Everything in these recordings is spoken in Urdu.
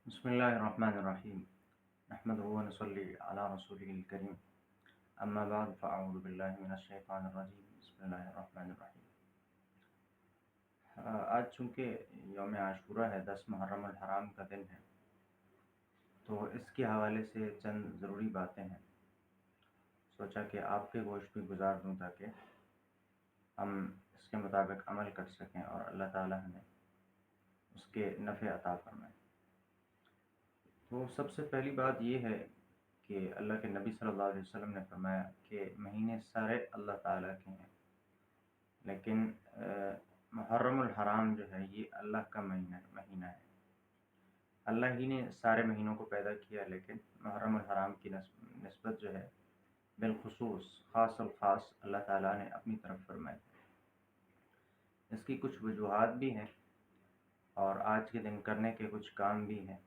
بسم الله الرحمن الرحيم. نحمده ونصلي على رسوله الكريم. أما بعد فأعوذ بالله من الشيطان الرجيم. بسم الله الرحمن الرحیم. آج چونکہ یوم عاشورہ ہے، 10 محرم الحرام کا دن ہے، تو اس کے حوالے سے چند ضروری باتیں ہیں. سوچا کہ آپ کے گوشت بھی گزار دوں تاکہ ہم اس کے مطابق عمل کر سکیں اور اللہ تعالی ہمیں اس کے نفع عطا فرمائے. تو سب سے پہلی بات یہ ہے کہ اللہ کے نبی صلی اللہ علیہ وسلم نے فرمایا کہ مہینے سارے اللہ تعالیٰ کے ہیں، لیکن محرم الحرام جو ہے یہ اللہ کا مہینہ ہے. اللہ ہی نے سارے مہینوں کو پیدا کیا، لیکن محرم الحرام کی نسبت جو ہے بالخصوص خاص الخاص اللہ تعالیٰ نے اپنی طرف فرمائی. اس کی کچھ وجوہات بھی ہیں اور آج کے دن کرنے کے کچھ کام بھی ہیں،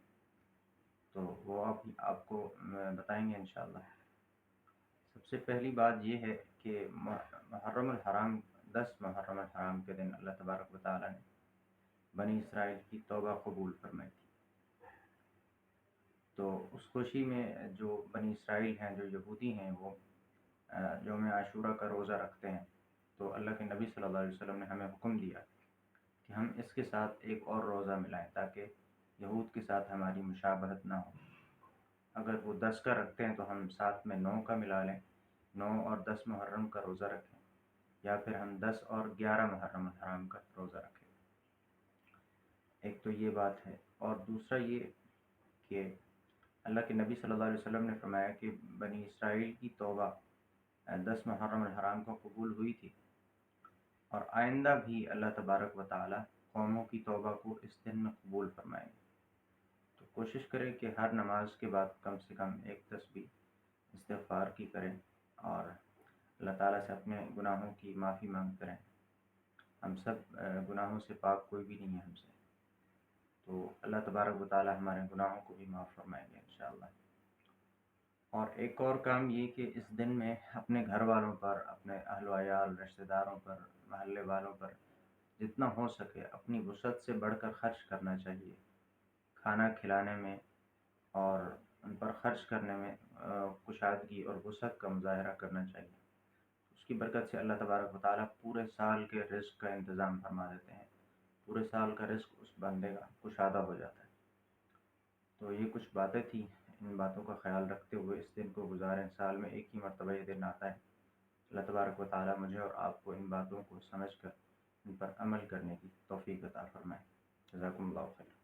تو وہ آپ کو بتائیں گے انشاءاللہ. سب سے پہلی بات یہ ہے کہ محرم الحرام 10 محرم الحرام کے دن اللہ تبارک و تعالیٰ نے بنی اسرائیل کی توبہ قبول فرمائی تھی. تو اس خوشی میں جو بنی اسرائیل ہیں، جو یہودی ہیں، وہ یوم عاشورہ کا روزہ رکھتے ہیں. تو اللہ کے نبی صلی اللہ علیہ وسلم نے ہمیں حکم دیا کہ ہم اس کے ساتھ ایک اور روزہ ملائیں تاکہ یہود کے ساتھ ہماری مشابہت نہ ہو. اگر وہ 10 کا رکھتے ہیں تو ہم ساتھ میں 9 کا ملا لیں، 9 اور 10 محرم کا روزہ رکھیں، یا پھر ہم 10 اور 11 محرم الحرام کا روزہ رکھیں. ایک تو یہ بات ہے، اور دوسرا یہ کہ اللہ کے نبی صلی اللہ علیہ وسلم نے فرمایا کہ بنی اسرائیل کی توبہ 10 محرم الحرام کو قبول ہوئی تھی، اور آئندہ بھی اللہ تبارک و تعالی قوموں کی توبہ کو اس دن میں قبول فرمائیں گے. تو کوشش کریں کہ ہر نماز کے بعد کم سے کم ایک تسبیح استغفار کی کریں اور اللہ تعالیٰ سے اپنے گناہوں کی معافی مانگتے رہیں. ہم سب گناہوں سے پاک کوئی بھی نہیں ہے ہم سے، تو اللہ تبارک و تعالیٰ ہمارے گناہوں کو بھی معاف فرمائیں گے انشاءاللہ. اور ایک اور کام یہ کہ اس دن میں اپنے گھر والوں پر، اپنے اہل و عیال، رشتہ داروں پر، محلے والوں پر جتنا ہو سکے اپنی وسعت سے بڑھ کر خرچ کرنا چاہیے. کھانا کھلانے میں اور ان پر خرچ کرنے میں کشادگی اور وسعت کا مظاہرہ کرنا چاہیے. اس کی برکت سے اللہ تبارک و تعالیٰ پورے سال کے رزق کا انتظام فرما دیتے ہیں. پورے سال کا رزق اس بندے کا کشادہ ہو جاتا ہے. تو یہ کچھ باتیں تھیں، ان باتوں کا خیال رکھتے ہوئے اس دن کو گزاریں. سال میں ایک ہی مرتبہ یہ دن آتا ہے. اللہ تبارک و تعالیٰ مجھے اور آپ کو ان باتوں کو سمجھ کر ان پر عمل کرنے کی توفیق عطا فرمائے. جزاکم اللہ خیر.